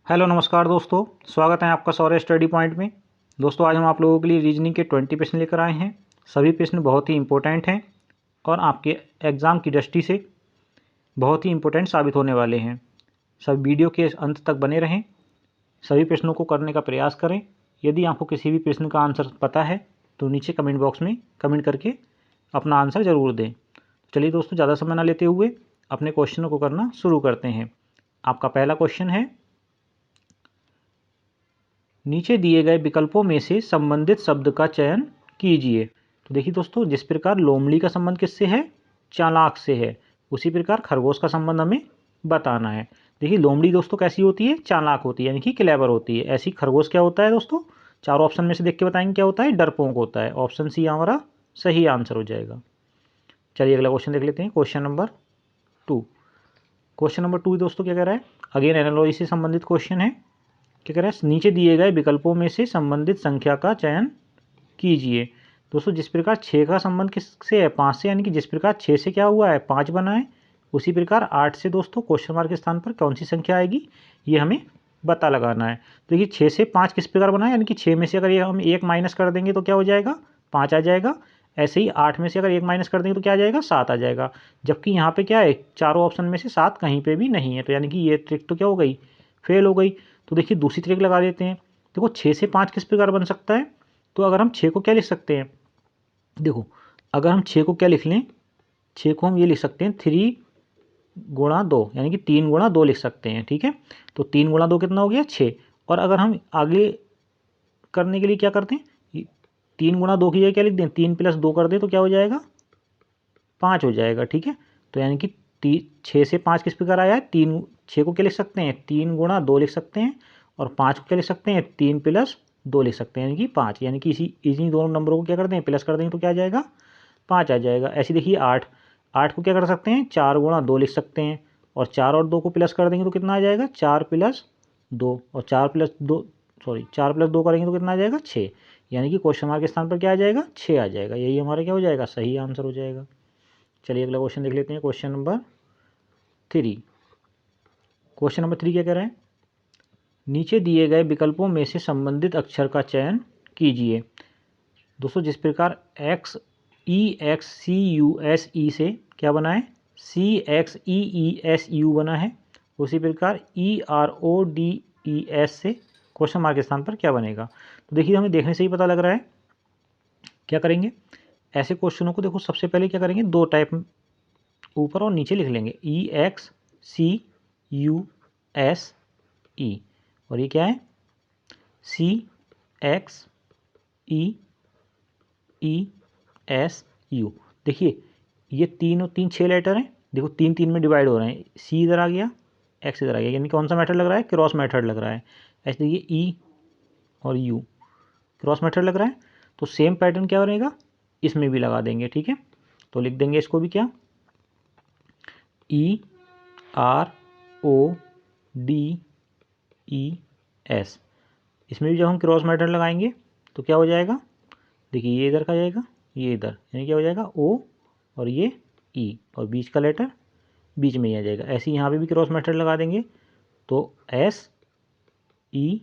Hello नमस्कार दोस्तों, स्वागत है आपका सौर्य स्टडी पॉइंट में। दोस्तों आज हम आप लोगों के लिए रीजनिंग के 20 प्रश्न लेकर आए हैं। सभी प्रश्न बहुत ही इंपॉर्टेंट हैं और आपके एग्ज़ाम की दृष्टि से बहुत ही इंपॉर्टेंट साबित होने वाले हैं। सब वीडियो के अंत तक बने रहें, सभी प्रश्नों को करने का प्रयास करें। यदि आपको किसी भी प्रश्न का आंसर पता है तो नीचे कमेंट बॉक्स में कमेंट करके अपना आंसर ज़रूर दें। चलिए दोस्तों, ज़्यादा समय ना लेते हुए अपने क्वेश्चनों को करना शुरू करते हैं। आपका पहला क्वेश्चन है, नीचे दिए गए विकल्पों में से संबंधित शब्द का चयन कीजिए। तो देखिए दोस्तों, जिस प्रकार लोमड़ी का संबंध किससे है? चालाक से है। उसी प्रकार खरगोश का संबंध हमें बताना है। देखिए लोमड़ी दोस्तों कैसी होती है? चालाक होती है, यानी कि क्लेवर होती है। ऐसी खरगोश क्या होता है दोस्तों? चारों ऑप्शन में से देख के बताएंगे क्या होता है? डरपोक होता है। ऑप्शन सी हमारा सही आंसर हो जाएगा। चलिए अगला क्वेश्चन देख लेते हैं। Question number 2। क्वेश्चन नंबर 2 दोस्तों क्या कह रहा है? अगेन एनालॉजी से संबंधित क्वेश्चन है। क्या कह रहा है? नीचे दिए गए विकल्पों में से संबंधित संख्या का चयन कीजिए। दोस्तों जिस प्रकार 6 का संबंध किससे है? 5 से, यानी कि जिस प्रकार 6 से क्या हुआ है? 5 बना है, उसी प्रकार 8 से दोस्तों क्वेश्चन मार्क के स्थान पर कौन सी संख्या आएगी, ये हमें पता लगाना है। तो देखिए 6 से 5 किस प्रकार बना है? यानी कि 6 में से अगर ये हम 1 माइनस कर देंगे तो क्या हो जाएगा? 5 आ जाएगा। ऐसे ही 8 में से अगर 1 माइनस कर देंगे तो क्या आ जाएगा? 7 आ जाएगा। जबकि यहाँ पे क्या है? चारों ऑप्शन में से 7 कहीं पे भी नहीं है, तो यानी कि ये ट्रिक तो क्या हो गई? फेल हो गई। तो देखिए दूसरी ट्रिक लगा देते हैं। देखो 6 से 5 किस प्रकार बन सकता है? तो अगर हम 6 को क्या लिख सकते हैं? देखो अगर हम 6 को क्या लिख लें? 6 को हम ये लिख सकते हैं 3 गुणा 2, यानी कि 3 गुणा 2 लिख सकते हैं। ठीक है, तो 3 गुणा 2 कितना हो गया? 6। और अगर हम आगे करने के लिए क्या करते हैं? 3 गुणा 2 की जगह क्या लिख दें? 3 प्लस 2 कर दें तो क्या हो जाएगा? 5 हो जाएगा। ठीक है, तो यानी कि 6 से 5 किस प्रकार आया है? 6 को क्या लिख सकते हैं? 3 गुणा 2 लिख सकते हैं, और 5 को क्या लिख सकते हैं? 3 प्लस 2 लिख सकते हैं, यानी कि 5। यानी कि इसी दोनों नंबरों को क्या कर दें? प्लस कर देंगे तो क्या आ जाएगा? 5 आ जाएगा। ऐसे देखिए 8 को क्या कर सकते हैं? 4 गुणा 2 लिख सकते हैं, और 4 और 2 को प्लस कर देंगे तो कितना आ जाएगा? 4 प्लस 2, और 4 प्लस 2 करेंगे तो कितना आ जाएगा? 6। यानी कि क्वेश्चन मार्क के स्थान पर क्या आ जाएगा? 6 आ जाएगा। यही हमारा क्या हो जाएगा? सही आंसर हो जाएगा। चलिए अगला क्वेश्चन देख लेते हैं। Question number 3। क्वेश्चन नंबर 3 क्या कह रहे हैं? नीचे दिए गए विकल्पों में से संबंधित अक्षर का चयन कीजिए। दोस्तों जिस प्रकार XEXCUSE से क्या बना है? CXEESU बना है, उसी प्रकार ERODES से क्वेश्चन मार्क के स्थान पर क्या बनेगा? तो देखिए हमें देखने से ही पता लग रहा है। क्या करेंगे? ऐसे क्वेश्चनों को देखो सबसे पहले क्या करेंगे? 2 टाइप ऊपर और नीचे लिख लेंगे। EXCUSE, और ये क्या है? CXEESU। देखिए ये 3 और 3 6 लेटर हैं। देखो 3 3 में डिवाइड हो रहे हैं। C इधर आ गया, X इधर आ गया, यानी कौन सा मेथड लग रहा है? क्रॉस मेथड लग रहा है। ऐसे देखिए E और U क्रॉस मेथड लग रहा है, तो सेम पैटर्न क्या बनेगा? इसमें भी लगा देंगे। ठीक है, तो लिख देंगे इसको भी क्या? ERODES। इसमें भी जब हम क्रॉस मेथड लगाएंगे तो क्या हो जाएगा? देखिए ये इधर का जाएगा, ये इधर, यानी क्या हो जाएगा? O और ये E, और बीच का लेटर बीच में ही आ जाएगा। ऐसे ही यहाँ पे भी क्रॉस मेथड लगा देंगे तो SE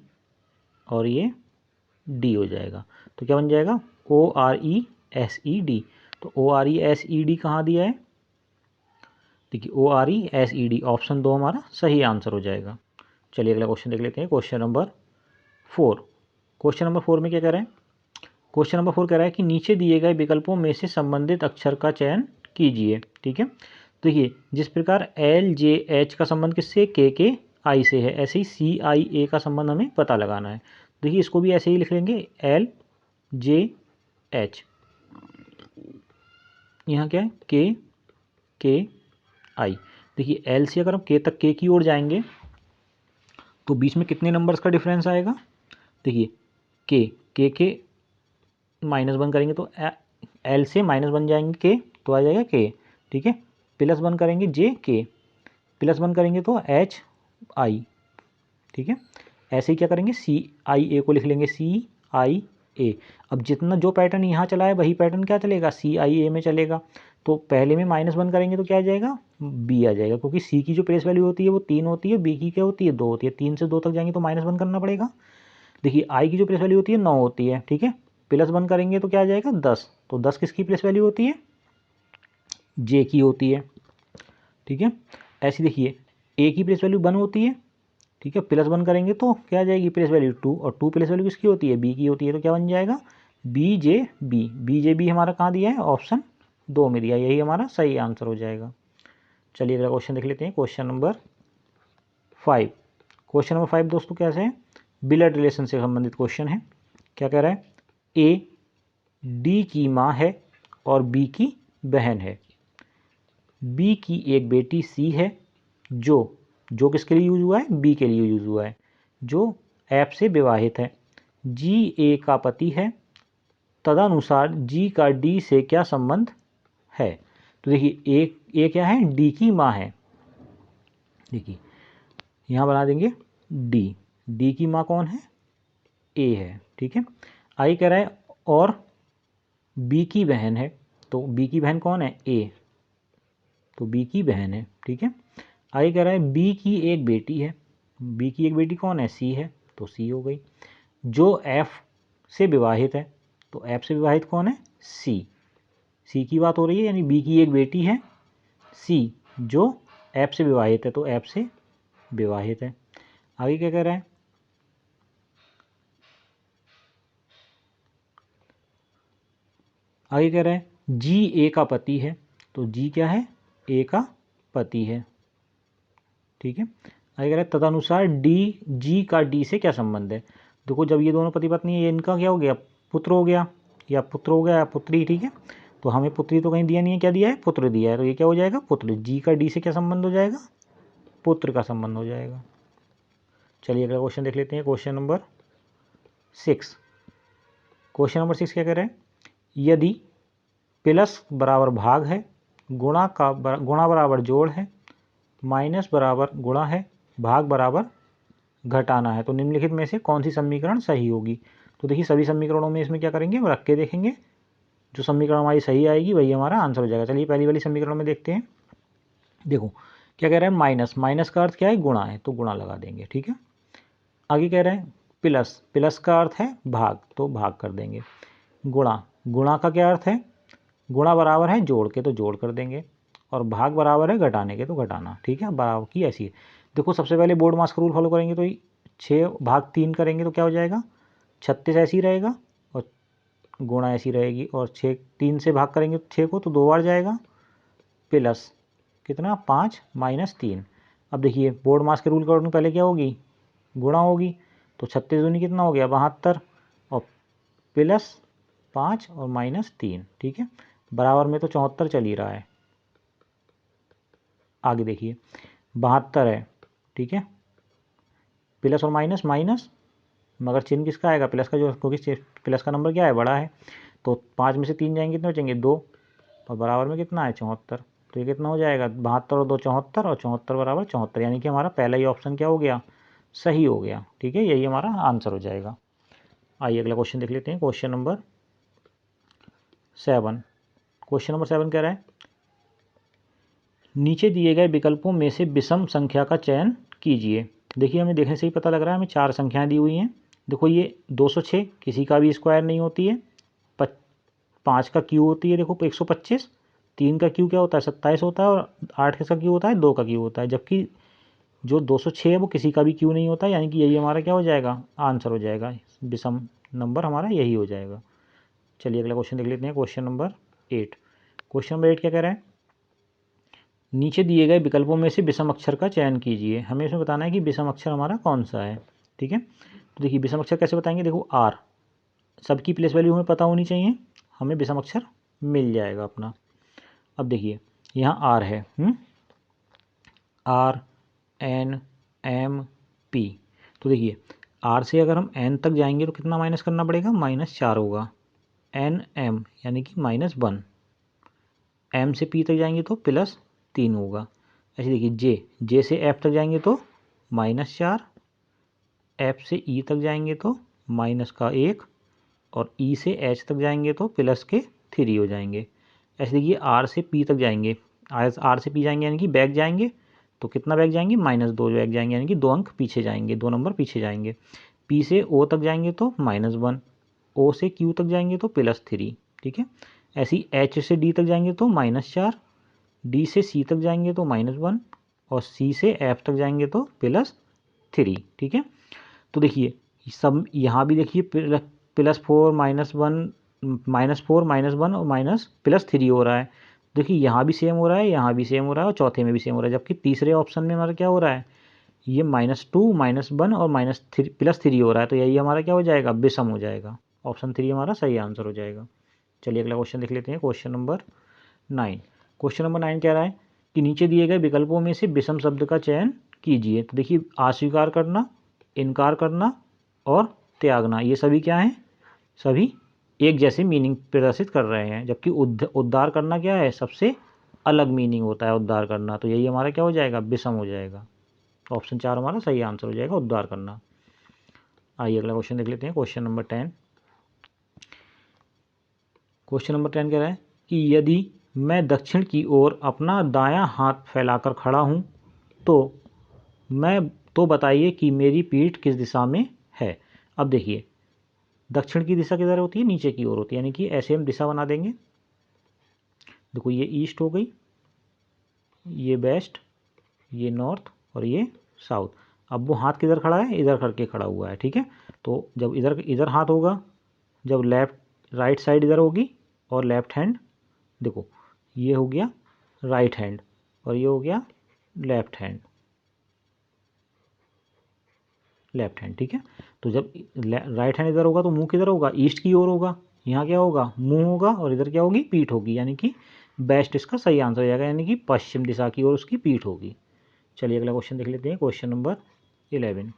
और ये D हो जाएगा। तो क्या बन जाएगा? ORESED। तो ORESED कहाँ दिया है? देखिए ORESED, ऑप्शन 2 हमारा सही आंसर हो जाएगा। चलिए अगला क्वेश्चन देख लेते हैं। Question number 4। क्वेश्चन नंबर 4 में क्या कह रहे हैं? क्वेश्चन नंबर 4 कह रहा है कि नीचे दिए गए विकल्पों में से संबंधित अक्षर का चयन कीजिए। ठीक है, देखिए जिस प्रकार LJH का संबंध किससे? KKI से है, ऐसे ही CIA का संबंध हमें पता लगाना है। देखिए इसको भी ऐसे ही लिख लेंगे LJH। यहाँ क्या है? KKI। देखिए L से अगर हम K तक K की ओर जाएंगे तो बीच में कितने नंबर्स का डिफरेंस आएगा? देखिए के -1 करेंगे तो L से -1 जाएंगे K तो आ जाएगा K। ठीक है, +1 करेंगे JK, +1 करेंगे तो HI। ठीक है, ऐसे ही क्या करेंगे? CIA को लिख लेंगे CIA। ए। अब जितना जो पैटर्न यहाँ चला है वही पैटर्न क्या चलेगा, सी आई ए में चलेगा। तो पहले में -1 करेंगे तो क्या आ जाएगा, बी आ जाएगा, क्योंकि सी की जो प्लेस वैल्यू होती है वो 3 होती है, बी की क्या होती है 2 होती है। 3 से 2 तक जाएंगे तो -1 करना पड़ेगा। देखिए आई की जो प्लेस वैल्यू होती है 9 होती है, ठीक है, +1 करेंगे तो क्या आ जाएगा 10। तो 10 किसकी प्लेस वैल्यू होती है, जे की होती है, ठीक है। ऐसी देखिए ए की प्लेस वैल्यू 1 होती है, ठीक है, +1 करेंगे तो क्या आ जाएगी प्लेस वैल्यू 2, और 2 प्लेस वैल्यू किसकी होती है, बी की होती है। तो क्या बन जाएगा B J B. B J B हमारा कहाँ दिया है, ऑप्शन 2 में दिया, यही हमारा सही आंसर हो जाएगा। चलिए अगला क्वेश्चन देख लेते हैं, क्वेश्चन नंबर 5। क्वेश्चन नंबर 5 दोस्तों कैसे है, ब्लड रिलेशन से संबंधित क्वेश्चन है। क्या कह रहा है, ए डी की माँ है और बी की बहन है। बी की एक बेटी सी है, जो किसके लिए यूज हुआ है, बी के लिए यूज हुआ है, जो एफ से विवाहित है। जी ए का पति है, तदनुसार जी का डी से क्या संबंध है। तो देखिए ए क्या है, डी की माँ है। देखिए यहाँ बना देंगे डी की माँ कौन है, ए है, ठीक है। आई कह रहा है और बी की बहन है, तो बी की बहन कौन है, ए, तो बी की बहन है, ठीक है। आई कह रहा है बी की एक बेटी है, बी की एक बेटी कौन है, सी है, तो सी हो गई। जो एफ से विवाहित है, तो एफ से विवाहित कौन है, सी की बात हो रही है, यानी बी की एक बेटी है सी जो एफ से विवाहित है, तो एफ से विवाहित है। आगे क्या कह रहा है, आगे कह रहा है जी ए का पति है, तो जी क्या है, ए का पति है, ठीक है। आगे कह रहा है तदनुसार डी जी का डी से क्या संबंध है। देखो जब ये दोनों पति पत्नी है, ये इनका क्या हो गया, पुत्र हो गया, या पुत्र हो गया या पुत्री, ठीक है। तो हमें पुत्री तो कहीं दिया नहीं है, क्या दिया है, पुत्र दिया है, तो ये क्या हो जाएगा, पुत्र। जी का डी से क्या संबंध हो जाएगा, पुत्र का संबंध हो जाएगा। चलिए अगला क्वेश्चन देख लेते हैं, क्वेश्चन नंबर 6। क्वेश्चन नंबर 6 क्या कह रहे हैं, यदि प्लस बराबर भाग है, गुणा बराबर जोड़ है, माइनस बराबर गुणा है, भाग बराबर घटाना है, तो निम्नलिखित में से कौन सी समीकरण सही होगी। तो देखिए सभी समीकरणों में इसमें क्या करेंगे, हम रख के देखेंगे, जो समीकरण हमारी सही आएगी वही हमारा आंसर हो जाएगा। चलिए पहली वाली समीकरण में देखते हैं। देखो क्या कह रहा है, माइनस का अर्थ क्या है, गुणा है, तो गुणा लगा देंगे, ठीक है। आगे कह रहे हैं प्लस का अर्थ है भाग, तो भाग कर देंगे। गुणा का क्या अर्थ है, गुणा बराबर है जोड़ के, तो जोड़ कर देंगे, और भाग बराबर है घटाने के, तो घटाना, ठीक है। बराबर की ऐसी है। देखो सबसे पहले बोर्ड मास का रूल फॉलो करेंगे, तो 6/3 करेंगे तो क्या हो जाएगा, 36 ऐसी रहेगा, और गुणा ऐसी रहेगी, और 3 से भाग करेंगे 6 को, तो 2 बार जाएगा, प्लस कितना 5 - 3। अब देखिए बोर्ड मास के रूल के अकॉर्डिंग पहले क्या होगी, गुणा होगी, तो 36 दूनी कितना हो गया 72, और प्लस 5 और -3, ठीक है। बराबर में तो 74 चल ही रहा है। आगे देखिए 72 है, ठीक है, प्लस और माइनस माइनस, मगर चिन्ह किसका आएगा, प्लस का, जो क्योंकि प्लस का नंबर क्या है, बड़ा है। तो 5 में से 3 जाएंगे, कितने बचेंगे 2, और बराबर में कितना है 74। तो ये कितना हो जाएगा 72 और 2 74, और 74 बराबर 74, यानी कि हमारा पहला ही ऑप्शन क्या हो गया, सही हो गया, ठीक है। यही हमारा आंसर हो जाएगा। आइए अगला क्वेश्चन देख लेते हैं, क्वेश्चन नंबर 7। क्वेश्चन नंबर 7 कह रहा है नीचे दिए गए विकल्पों में से विषम संख्या का चयन कीजिए। देखिए हमें देखने से ही पता लग रहा है, हमें 4 संख्याएं दी हुई हैं। देखो ये 206 किसी का भी स्क्वायर नहीं होती है, 5 का क्यू होती है, देखो 125, 3 का क्यू क्या होता है 27 होता है, और 8 किसका क्यू होता है 2 का क्यू होता है, जबकि जो 206 है वो किसी का भी क्यू नहीं होता, यानी कि यही हमारा क्या हो जाएगा, आंसर हो जाएगा, विषम नंबर हमारा यही हो जाएगा। चलिए अगला क्वेश्चन देख लेते हैं, क्वेश्चन नंबर 8। क्वेश्चन नंबर 8 क्या कह रहा है, नीचे दिए गए विकल्पों में से विषम अक्षर का चयन कीजिए। हमें इसमें बताना है कि विषम अक्षर हमारा कौन सा है, ठीक है। तो देखिए विषम अक्षर कैसे बताएंगे, देखो आर, सबकी प्लेस वैल्यू हमें पता होनी चाहिए, हमें विषम अक्षर मिल जाएगा अपना। अब देखिए यहाँ आर है, आर एन एम पी, तो देखिए आर से अगर हम एन तक जाएंगे तो कितना माइनस करना पड़ेगा, -4 होगा, एन एम यानी कि -1, एम से पी तक जाएंगे तो +3 होगा। ऐसे देखिए जे से एफ तक जाएंगे तो -4, एफ से ई तक जाएंगे तो -1, और ई से एच तक जाएंगे तो प्लस के 3 हो जाएंगे। ऐसे देखिए आर से पी तक जाएंगे, आर से पी जाएंगे यानी कि बैक जाएंगे तो कितना बैक जाएंगे, -2 बैक जाएंगे यानी कि 2 अंक पीछे जाएंगे, 2 नंबर पीछे जाएंगे। पी से ओ तक जाएंगे तो -1, ओ से क्यू तक जाएंगे तो +3। ठीक है, ऐसे ही एच से डी तक जाएंगे तो -4, डी से सी तक जाएंगे तो -1 और सी से एफ तक जाएंगे तो +3। ठीक है, तो देखिए सब यहाँ भी देखिए +4 -1 -4 -1 और +3 हो रहा है। देखिए यहाँ भी सेम हो रहा है, यहाँ भी सेम हो रहा है और चौथे में भी सेम हो रहा है, जबकि तीसरे ऑप्शन में हमारा क्या हो रहा है, ये -2 -1 और +3 हो रहा है। तो यही हमारा क्या हो जाएगा, विषम हो जाएगा। ऑप्शन 3 हमारा सही आंसर हो जाएगा। चलिए अगला क्वेश्चन देख लेते हैं, क्वेश्चन नंबर 9। क्वेश्चन नंबर 9 कह रहा है कि नीचे दिए गए विकल्पों में से विषम शब्द का चयन कीजिए। तो देखिए अस्वीकार करना, इनकार करना और त्यागना, ये सभी क्या हैं, सभी एक जैसे मीनिंग प्रदर्शित कर रहे हैं, जबकि उद्धार करना क्या है, सबसे अलग मीनिंग होता है उद्धार करना। तो यही हमारा क्या हो जाएगा, विषम हो जाएगा। ऑप्शन 4 हमारा सही आंसर हो जाएगा, उद्धार करना। आइए अगला क्वेश्चन देख लेते हैं, क्वेश्चन नंबर 10। क्वेश्चन नंबर 10 कह रहा है कि यदि मैं दक्षिण की ओर अपना दायां हाथ फैलाकर खड़ा हूं तो बताइए कि मेरी पीठ किस दिशा में है। अब देखिए दक्षिण की दिशा किधर होती है, नीचे की ओर होती है, यानी कि ऐसे हम दिशा बना देंगे। देखो ये ईस्ट हो गई, ये वेस्ट, ये नॉर्थ और ये साउथ। अब वो हाथ किधर खड़ा है, इधर करके खड़ा हुआ है। ठीक है, तो जब इधर हाथ होगा, जब राइट साइड इधर होगी और लेफ्ट हैंड, देखो ये हो गया राइट हैंड और ये हो गया लेफ्ट हैंड। ठीक है, तो जब राइट हैंड इधर होगा तो मुंह किधर होगा, ईस्ट की ओर होगा। यहाँ क्या होगा, मुंह होगा और इधर क्या होगी, पीठ होगी, यानी कि बेस्ट इसका सही आंसर हो जाएगा, यानी कि पश्चिम दिशा की ओर उसकी पीठ होगी। चलिए अगला क्वेश्चन देख लेते हैं, क्वेश्चन नंबर 11।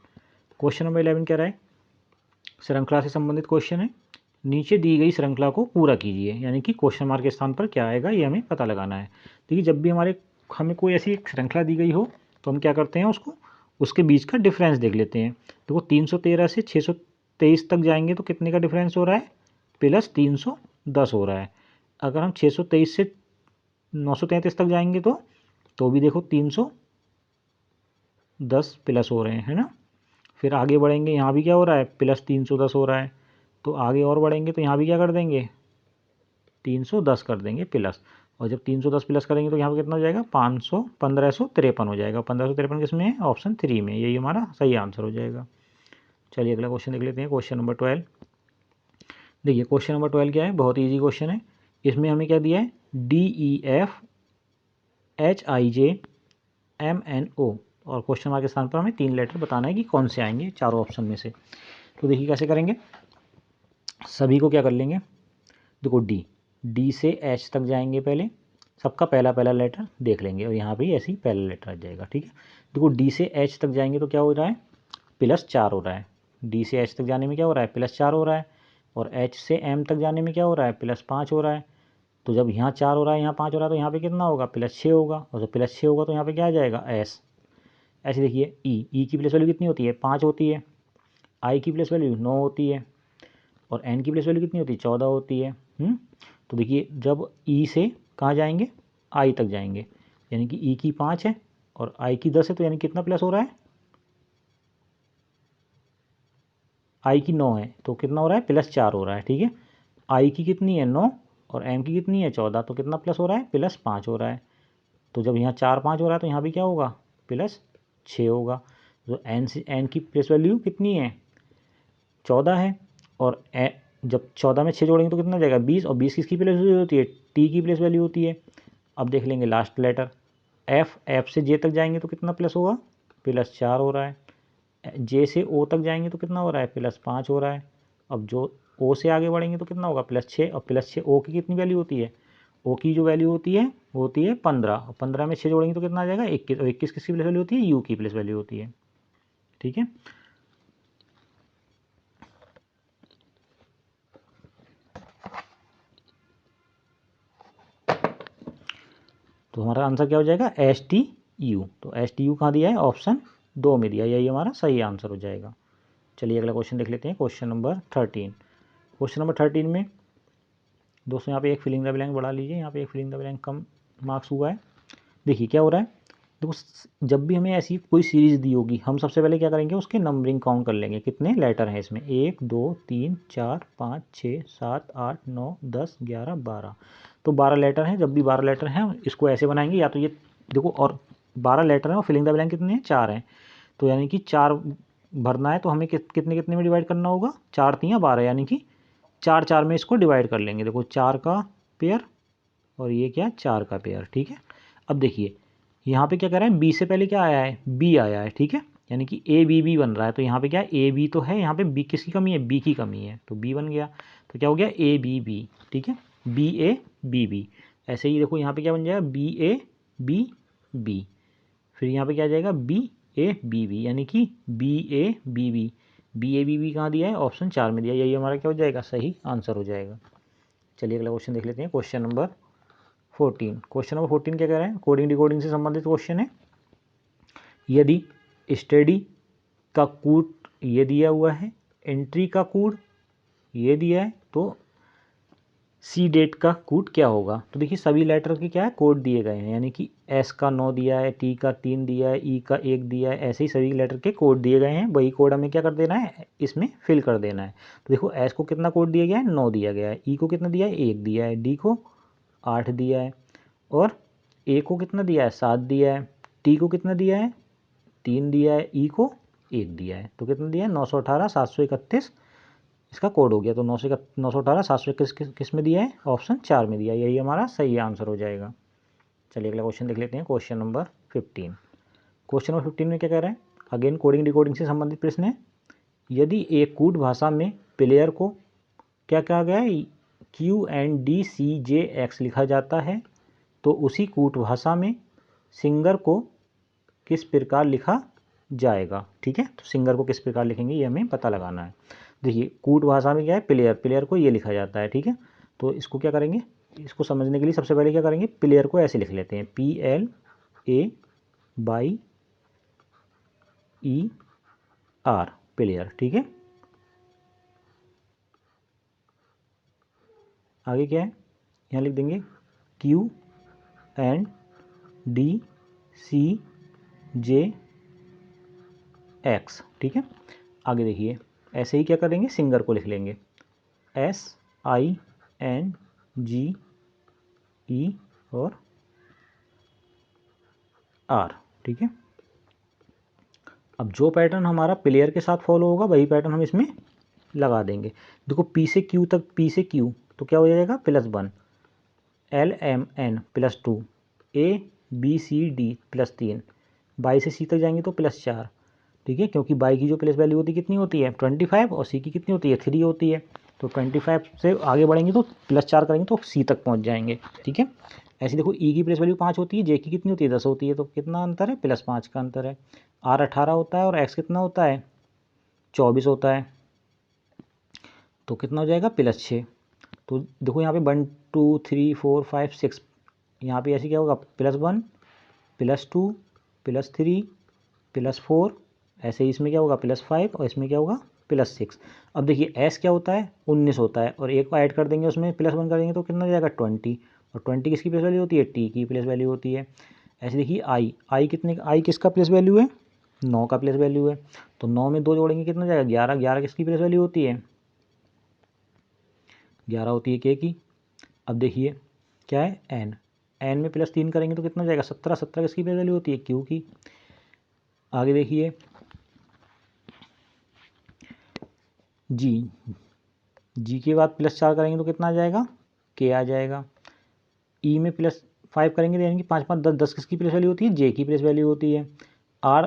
क्वेश्चन नंबर 11 कह रहा है, श्रृंखला से संबंधित क्वेश्चन है, नीचे दी गई श्रृंखला को पूरा कीजिए, यानी कि क्वेश्चन मार्क के स्थान पर क्या आएगा ये हमें पता लगाना है। देखिए जब भी हमें कोई ऐसी एक श्रृंखला दी गई हो तो हम क्या करते हैं, उसके बीच का डिफरेंस देख लेते हैं। देखो 313 से 623 तक जाएंगे तो कितने का डिफरेंस हो रहा है, +310 हो रहा है। अगर हम 623 से 933 तक जाएंगे तो भी देखो 310 प्लस हो रहे हैं, है ना। फिर आगे बढ़ेंगे, यहाँ भी क्या हो रहा है, +310 हो रहा है। तो आगे और बढ़ेंगे तो यहाँ भी क्या कर देंगे, 310 कर देंगे प्लस, और जब 310 प्लस करेंगे तो यहाँ पर कितना हो जाएगा, 1553 हो जाएगा। 1553 किसमें है, ऑप्शन 3 में, यही हमारा सही आंसर हो जाएगा। चलिए अगला क्वेश्चन देख लेते हैं, क्वेश्चन नंबर 12। देखिए क्वेश्चन नंबर 12 क्या है, बहुत ईजी क्वेश्चन है। इसमें हमें क्या दिया है, DEFHIJMNO और क्वेश्चन मार्क के स्थान पर हमें 3 लेटर बताना है कि कौन से आएंगे चारों ऑप्शन में से। तो देखिए कैसे करेंगे, सभी को क्या कर लेंगे, देखो डी से एच तक जाएंगे, पहले सबका पहला पहला लेटर देख लेंगे और यहाँ भी ऐसे ही पहला लेटर आ जाएगा। ठीक है, देखो डी से एच तक जाएंगे तो क्या हो रहा है, +4 हो रहा है। डी से एच तक जाने में क्या हो रहा है, +4 हो रहा है। और एच से एम तक जाने में क्या हो रहा है, +5 हो रहा है। तो जब यहाँ 4 हो रहा है, यहाँ 5 हो रहा है, तो यहाँ पे कितना होगा, +6 होगा। और जब +6 होगा तो यहाँ पे क्या आ जाएगा, एस। ऐसे देखिए ई की प्लेस वैल्यू कितनी होती है, 5 होती है। आई की प्लेस वैल्यू 9 होती है। और एन की प्लेस वैल्यू कितनी होती है, 14 होती है। तो देखिए जब ई से कहाँ जाएंगे, आई तक जाएंगे, यानी कि ई की 5 है और आई की 10 है, तो यानी कितना प्लस हो रहा है, आई की 9 है तो कितना हो रहा है, +4 हो रहा है। ठीक है, आई की कितनी है, 9 और एम की कितनी है, 14, तो कितना प्लस हो रहा है, +5 हो रहा है। तो जब यहाँ 4 5 हो रहा है तो यहाँ भी क्या होगा, +6 होगा। तो एन की प्लेस वैल्यू कितनी है, 14 है। और जब 14 में 6 जोड़ेंगे तो कितना हो जाएगा, 20, और 20 किसकी प्लेस वैल्यू होती है, टी की प्लेस वैल्यू होती है। अब देख लेंगे लास्ट लेटर एफ से जे तक जाएंगे तो कितना प्लस होगा, +4 हो रहा है। जे से ओ तक जाएंगे तो कितना हो रहा है, +5 हो रहा है। अब जो ओ से आगे बढ़ेंगे तो कितना होगा, +6, और +6 ओ की कितनी वैल्यू होती है, ओ की जो वैल्यू होती है वो होती है 15, और 15 में 6 जोड़ेंगे तो कितना आ जाएगा, 21, और 21 किसकी प्लेस वैल्यू होती है, यू की प्लेस वैल्यू होती है। ठीक है, तो हमारा आंसर क्या हो जाएगा, STU। तो STU कहाँ दिया है, ऑप्शन 2 में दिया, यही हमारा सही आंसर हो जाएगा। चलिए अगला क्वेश्चन देख लेते हैं, क्वेश्चन नंबर 13। क्वेश्चन नंबर 13 में दोस्तों यहाँ पे एक फिलिंग द ब्लैंक बढ़ा लीजिए, यहाँ पे एक फिलिंग द ब्लैंक कम मार्क्स हुआ है। देखिए क्या हो रहा है, देखो जब भी हमें ऐसी कोई सीरीज़ दी होगी हम सबसे पहले क्या करेंगे, उसके नंबरिंग काउंट कर लेंगे, कितने लेटर हैं इसमें, 1 2 3 4 5 6 7 8 9 10 11 12। तो 12 लेटर हैं। जब भी 12 लेटर हैं इसको ऐसे बनाएंगे, या तो ये देखो, और 12 लेटर हैं और फिलिंग द ब्लैंक कितने हैं, 4 हैं। तो यानी कि 4 भरना है तो हमें कितने कितने में डिवाइड करना होगा, 4 3 12, यानी कि 4 4 में इसको डिवाइड कर लेंगे। देखो 4 का पेयर और ये क्या, 4 का पेयर, ठीक है। अब देखिए यहाँ पे क्या कर रहे हैं, बी से पहले क्या आया है, बी आया है, ठीक है, यानी कि ए बी बी बन रहा है। तो यहाँ पे क्या है, ए बी तो है, यहाँ पे बी किसकी कमी है, बी की कमी है, तो बी बन गया। तो क्या हो गया, ए बी बी, ठीक है, बी ए बी बी। ऐसे ही देखो यहाँ पे क्या बन जाएगा, बी ए बी बी, फिर यहाँ पे क्या आ जाएगा, बी ए बी बी, यानी कि B A B B. B A B B कहाँ दिया है, ऑप्शन 4 में दिया, यही हमारा क्या हो जाएगा, सही आंसर हो जाएगा। चलिए अगला क्वेश्चन देख लेते हैं, क्वेश्चन नंबर 14। क्वेश्चन नंबर 14 क्या कह रहे हैं, कोडिंग डिकोडिंग से संबंधित क्वेश्चन है। यदि स्टडी का कोड ये दिया हुआ है, एंट्री का कोड ये दिया है, तो सी डेट का कोड क्या होगा। तो देखिए सभी लेटर के क्या है, कोड दिए गए हैं, यानी कि एस का 9 दिया है, टी का 3 दिया है, ई का 1 दिया है, ऐसे ही सभी लेटर के कोड दिए गए हैं। वही कोड हमें क्या कर देना है, इसमें फिल कर देना है। तो देखो एस को कितना कोड दिया गया है, 9 दिया गया है, ई को कितना दिया है, 1 दिया है, डी को 8 दिया है, और ए को कितना दिया है, 7 दिया है, टी को कितना दिया है, 3 दिया है, ई को 1 दिया है। तो कितना दिया है, 918 731 इसका कोड हो गया। तो 918 721 किस में दिया है, ऑप्शन 4 में दिया है, यही हमारा सही आंसर हो जाएगा। चलिए अगला क्वेश्चन देख लेते हैं, क्वेश्चन नंबर 15। क्वेश्चन नंबर 15 में क्या कह रहा है, अगेन कोडिंग डिकोडिंग से संबंधित प्रश्न है। यदि एक कूट भाषा में प्लेयर को क्या कहा गया है, QNDCJX लिखा जाता है, तो उसी कूट भाषा में सिंगर को किस प्रकार लिखा जाएगा, ठीक है। तो सिंगर को किस प्रकार लिखेंगे ये हमें पता लगाना है। देखिए कूट भाषा में क्या है, प्लेयर को ये लिखा जाता है, ठीक है। तो इसको क्या करेंगे, इसको समझने के लिए सबसे पहले क्या करेंगे, प्लेयर को ऐसे लिख लेते हैं, PLAYER, प्लेयर, ठीक है। आगे क्या है, यहाँ लिख देंगे QNDCJX, ठीक है। आगे देखिए ऐसे ही क्या करेंगे, सिंगर को लिख लेंगे, SINGE और R, ठीक है। अब जो पैटर्न हमारा प्लेयर के साथ फॉलो होगा वही पैटर्न हम इसमें लगा देंगे। देखो P से Q तक, P से Q तो क्या हो जाएगा, +1, LMN +2, ABCD +3, Y से C तक जाएंगे तो +4, ठीक है, क्योंकि Y की जो प्लेस वैल्यू होती है कितनी होती है, 25, और C की कितनी होती है, 3 होती है। तो 25 से आगे बढ़ेंगे तो +4 करेंगे तो C तक पहुंच जाएंगे, ठीक है। ऐसे देखो E की प्लेस वैल्यू 5 होती है, J की कितनी होती है, 10 होती है, तो कितना अंतर है, +5 का अंतर है। R 18 होता है और X कितना होता है, 24 होता है, तो कितना हो जाएगा, +6। तो देखो यहाँ पे 1 2 3 4 5 6, यहाँ पे ऐसे क्या होगा, +1 +2 +3 +4, ऐसे ही इसमें क्या होगा, +5, और इसमें क्या होगा, +6। अब देखिए S क्या होता है, 19 होता है, और एक को ऐड कर देंगे उसमें +1 कर देंगे तो कितना हो जाएगा, 20, और 20 किसकी प्लेस वैल्यू होती है, T की प्लेस वैल्यू होती है। ऐसे देखिए I कितने, I किसका प्लेस वैल्यू है, 9 का प्लेस वैल्यू है, तो 9 में 2 जोड़ेंगे कितना हो जाएगा, 11, 11 किसकी प्लेस वैल्यू होती है, 11 होती है K की। अब देखिए क्या है, N में +3 करेंगे तो कितना हो जाएगा, 17, 17 किसकी प्लेस वैल्यू होती है, Q की। आगे देखिए जी के बाद +4 करेंगे तो कितना आ जाएगा, K आ जाएगा। E में +5 करेंगे तो यानी कि 5 5 10, 10 किसकी प्लेस वैल्यू होती है, J की प्लेस वैल्यू होती है। R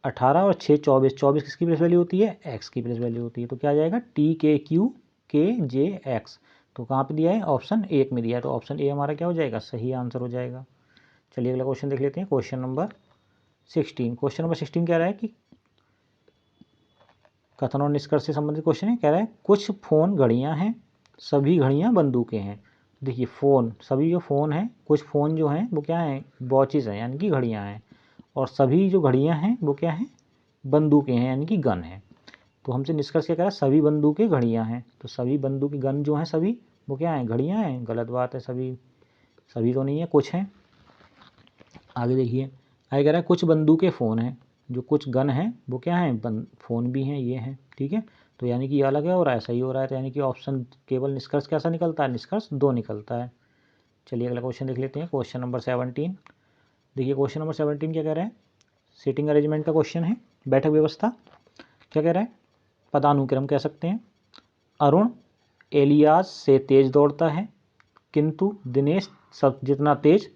18 और 6 24, 24 किसकी प्लेस वैल्यू होती है, X की प्लेस वैल्यू होती है। तो क्या आ जाएगा, TKQKJX। तो कहाँ पे दिया है, ऑप्शन 1 में दिया है, तो ऑप्शन ए हमारा क्या हो जाएगा, सही आंसर हो जाएगा। चलिए अगला क्वेश्चन देख लेते हैं, क्वेश्चन नंबर 16। क्वेश्चन नंबर 16 कह रहा है कि कथन और निष्कर्ष से संबंधित क्वेश्चन है। कह रहा है कुछ फ़ोन घड़ियाँ हैं, सभी घड़ियाँ बंदूकें हैं। देखिए फ़ोन, सभी जो फ़ोन हैं, कुछ फ़ोन जो हैं वो क्या हैं, वॉचेज़ हैं, यानी कि घड़ियाँ हैं, और सभी जो घड़ियाँ हैं वो क्या हैं, बंदूकें हैं, यानी कि गन है। तो हमसे निष्कर्ष क्या कह रहा है, सभी बंदूकें घड़ियाँ हैं। तो सभी बंदूक गन जो हैं सभी वो क्या हैं, घड़ियाँ हैं। गलत बात है, सभी तो नहीं है, कुछ हैं। आगे देखिए, आगे कह रहा है कुछ बंदूकें फ़ोन हैं। जो कुछ गन हैं वो क्या हैं, फ़ोन भी हैं, ये हैं। ठीक है, तो यानी कि ये अलग है और ऐसा ही हो रहा है। तो यानी कि ऑप्शन केवल निष्कर्ष कैसा निकलता है, निष्कर्ष 2 निकलता है। चलिए अगला क्वेश्चन देख लेते हैं, क्वेश्चन नंबर 17। देखिए क्वेश्चन नंबर 17 क्या कह रहा है, सीटिंग अरेंजमेंट का क्वेश्चन है, बैठक व्यवस्था। क्या कह रहा है, पदानुक्रम कह सकते हैं। अरुण एलियास से तेज दौड़ता है किंतु दिनेश सब जितना तेज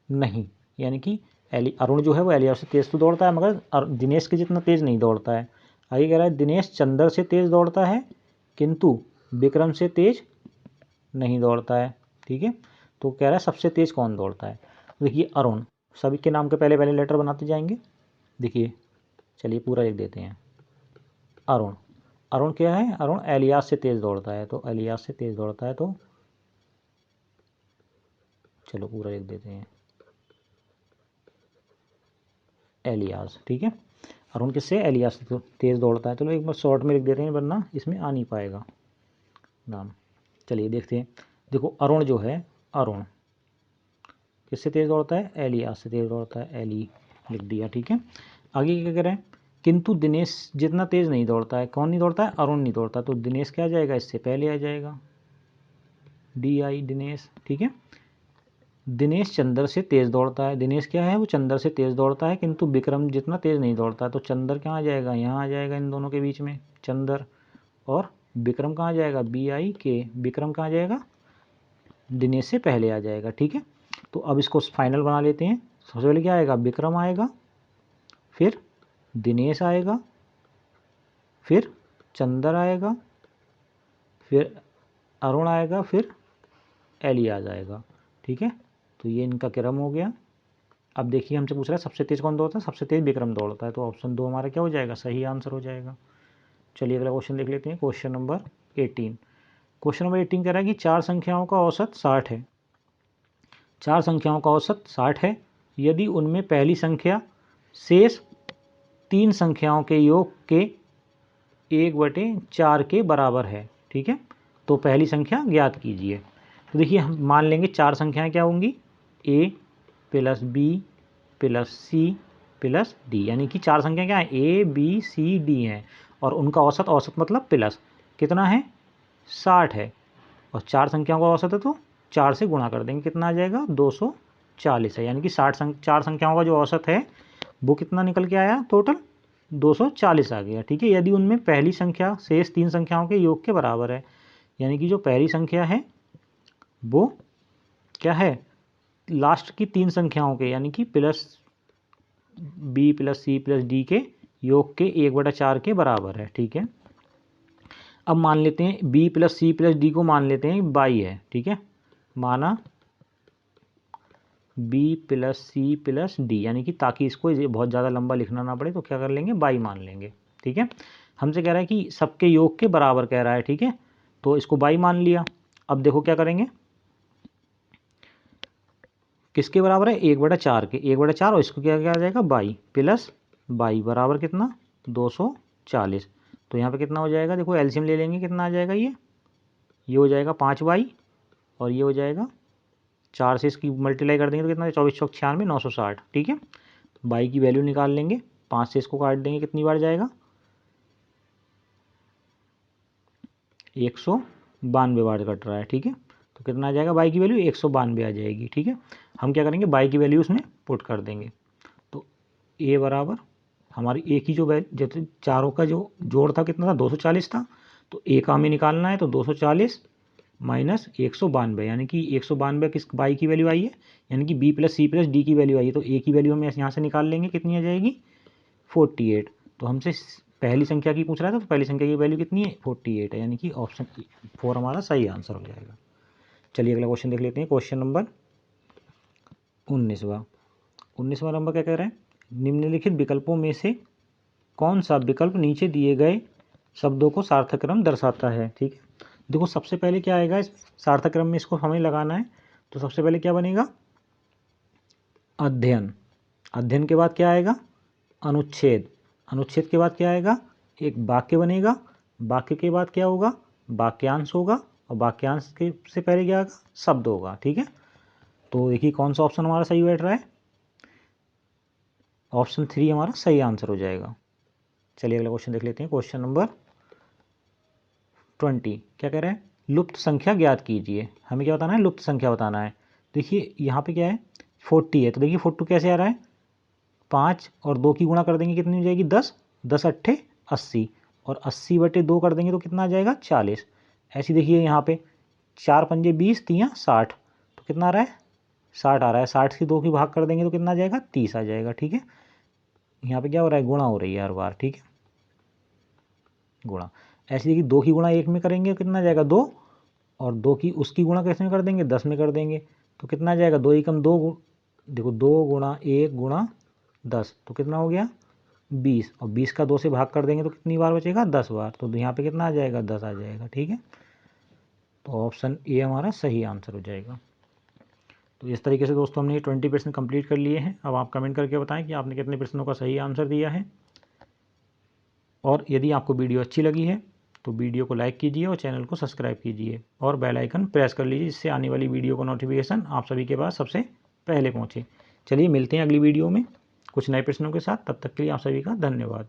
नहीं। यानी कि अरुण जो है वो एलियास से तेज तो दौड़ता है मगर दिनेश के जितना तेज नहीं दौड़ता है। आगे कह रहा है दिनेश चंदर से तेज दौड़ता है किंतु विक्रम से तेज नहीं दौड़ता है। ठीक है, तो कह रहा है सबसे तेज कौन दौड़ता है। देखिए अरुण, सभी के नाम के पहले पहले लेटर बनाते जाएंगे। देखिए चलिए पूरा लिख देते हैं। अरुण, अरुण क्या है, अरुण एलियास से तेज दौड़ता है। तो एलियास से तेज दौड़ता है, तो चलो पूरा लिख देते हैं, एलियास। ठीक है, अरुण किससे, एलियास से तो तेज दौड़ता है। चलो एक बार शॉर्ट में लिख देते हैं वरना इसमें आ नहीं पाएगा नाम। चलिए देखते हैं। देखो अरुण जो है, अरुण किससे तेज दौड़ता है, एलियास से तेज दौड़ता है, एली लिख दिया। ठीक है, आगे क्या कह रहे हैं, किंतु दिनेश जितना तेज नहीं दौड़ता है। कौन नहीं दौड़ता है, अरुण नहीं दौड़ता। तो दिनेश क्या आ जाएगा, इससे पहले आ जाएगा, DI दिनेश। ठीक है, दिनेश चंदर से तेज दौड़ता है। दिनेश क्या है, वो चंदर से तेज दौड़ता है किंतु विक्रम जितना तेज नहीं दौड़ता। तो चंदर कहाँ आ जाएगा, यहाँ आ जाएगा, इन दोनों के बीच में चंदर। और विक्रम कहाँ आ जाएगा, BI के, विक्रम कहाँ आ जाएगा, दिनेश से पहले आ जाएगा। ठीक है, तो अब इसको फाइनल बना लेते हैं। सबसे पहले क्या आएगा, विक्रम आएगा, फिर दिनेश आएगा, फिर चंदर आएगा, फिर अरुण आएगा, फिर एलियाज आएगा। ठीक है, तो ये इनका क्रम हो गया। अब देखिए हमसे पूछ रहा है सबसे तेज कौन दौड़ता है, सबसे तेज विक्रम दौड़ता है। तो ऑप्शन 2 हमारा क्या हो जाएगा, सही आंसर हो जाएगा। चलिए अगला क्वेश्चन देख लेते हैं, क्वेश्चन नंबर 18। क्वेश्चन नंबर 18 कह रहा है कि 4 संख्याओं का औसत 60 है। 4 संख्याओं का औसत 60 है यदि उनमें पहली संख्या शेष 3 संख्याओं के योग के 1/4 के बराबर है। ठीक है, तो पहली संख्या ज्ञात कीजिए। तो देखिए हम मान लेंगे 4 संख्याएं क्या होंगी, A + B + C + D। यानी कि 4 संख्या क्या है, A B C D हैं और उनका औसत, औसत मतलब प्लस कितना है, 60 है। और 4 संख्याओं का औसत है तो 4 से गुणा कर देंगे, कितना आ जाएगा, 240 है। यानी कि 4 संख्याओं का जो औसत है वो कितना निकल के आया, टोटल 240 आ गया। ठीक है, यदि उनमें पहली संख्या शेष 3 संख्याओं के योग के बराबर है। यानी कि जो पहली संख्या है वो क्या है, लास्ट की 3 संख्याओं के, यानी कि B + C + D के योग के 1/4 के बराबर है। ठीक है, अब मान लेते हैं B + C + D को मान लेते हैं बाई है। ठीक है, माना B + C + D, यानी कि ताकि इसको बहुत ज़्यादा लंबा लिखना ना पड़े तो क्या कर लेंगे, बाई मान लेंगे। ठीक है, हमसे कह रहा है कि सबके योग के बराबर कह रहा है। ठीक है, तो इसको बाई मान लिया। अब देखो क्या करेंगे, किसके बराबर है, 1/4 के, 1/4 और इसको क्या आ जाएगा, बाई प्लस बाई बराबर कितना, 240। तो यहाँ पे कितना हो जाएगा, देखो एलसीएम ले लेंगे, कितना आ जाएगा, ये हो जाएगा 5/, और ये हो जाएगा 4 से इसकी मल्टीप्लाई कर देंगे तो कितना, 24 × 96 960। ठीक है, बाई की वैल्यू निकाल लेंगे, 5 से इसको काट देंगे, कितनी बार जाएगा, 192 बार कट रहा है। ठीक है, तो कितना आ जाएगा, बाई की वैल्यू 192 आ जाएगी। ठीक है, हम क्या करेंगे, बाई की वैल्यू उसमें पुट कर देंगे। तो ए बराबर हमारी ए की जो वैल्यू, जैसे चारों का जो जोड़ था कितना था, 240 था। तो ए का हमें निकालना है, तो 240 माइनस 192, यानी कि 192 किस बाई की वैल्यू आई है, यानी कि B + C + D की वैल्यू आई है। तो ए की वैल्यू हम यहाँ से निकाल लेंगे, कितनी आ जाएगी, 48। तो हमसे पहली संख्या की पूछ रहा था, तो पहली संख्या की वैल्यू कितनी है, 48 है। यानी कि ऑप्शन 4 हमारा सही आंसर हो जाएगा। चलिए अगला क्वेश्चन देख लेते हैं, क्वेश्चन नंबर 19वां नंबर क्या कह रहे हैं, निम्नलिखित विकल्पों में से कौन सा विकल्प नीचे दिए गए शब्दों को सार्थक क्रम दर्शाता है। ठीक है, देखो सबसे पहले क्या आएगा, इस सार्थक क्रम में इसको हमें लगाना है। तो सबसे पहले क्या बनेगा, अध्ययन, अध्ययन के बाद क्या आएगा, अनुच्छेद, अनुच्छेद के बाद क्या आएगा, एक वाक्य बनेगा, वाक्य के बाद क्या होगा, वाक्यांश होगा, और वाक्यांश के से पहले क्या होगा, शब्द होगा। ठीक है, तो देखिए कौन सा ऑप्शन हमारा सही बैठ रहा है, ऑप्शन 3 हमारा सही आंसर हो जाएगा। चलिए अगला क्वेश्चन देख लेते हैं। क्वेश्चन नंबर 20 क्या कह रहे हैं, लुप्त संख्या ज्ञात कीजिए। हमें क्या बताना है, लुप्त संख्या बताना है। देखिए यहाँ पे क्या है, 40 है, तो देखिए 42 कैसे आ रहा है, 5 और 2 की गुणा कर देंगे कितनी हो जाएगी, 10, 10 अट्ठे 80, और 80/2 कर देंगे तो कितना आ जाएगा, 40। ऐसी देखिए यहाँ पे 4 पंजे 20, 3 60, तो कितना आ रहा है, 60 आ रहा है। 60 से 2 की भाग कर देंगे तो कितना आ जाएगा, 30 आ जाएगा। ठीक है, यहाँ पे क्या हो रहा है, गुणा हो रही है हर बार। ठीक है, गुणा। ऐसे देखिए 2 की गुणा 1 में करेंगे तो कितना आ जाएगा, 2, और 2 की उसकी गुणा कैसे में कर देंगे, 10 में कर देंगे तो कितना आ जाएगा, 2 एकम 2, देखो 2 गुणा 1 गुणा 10, तो कितना हो गया 20, और 20 का 2 से भाग कर देंगे तो कितनी बार बचेगा, 10 बार, तो यहाँ पे कितना आ जाएगा, 10 आ जाएगा। ठीक है, तो ऑप्शन ए हमारा सही आंसर हो जाएगा। तो इस तरीके से दोस्तों हमने 20% कंप्लीट कर लिए हैं। अब आप कमेंट करके बताएं कि आपने कितने प्रश्नों का सही आंसर दिया है। और यदि आपको वीडियो अच्छी लगी है तो वीडियो को लाइक कीजिए और चैनल को सब्सक्राइब कीजिए और बेल आइकन प्रेस कर लीजिए, जिससे आने वाली वीडियो का नोटिफिकेशन आप सभी के पास सबसे पहले पहुंचे। चलिए मिलते हैं अगली वीडियो में कुछ नए प्रश्नों के साथ, तब तक के लिए आप सभी का धन्यवाद।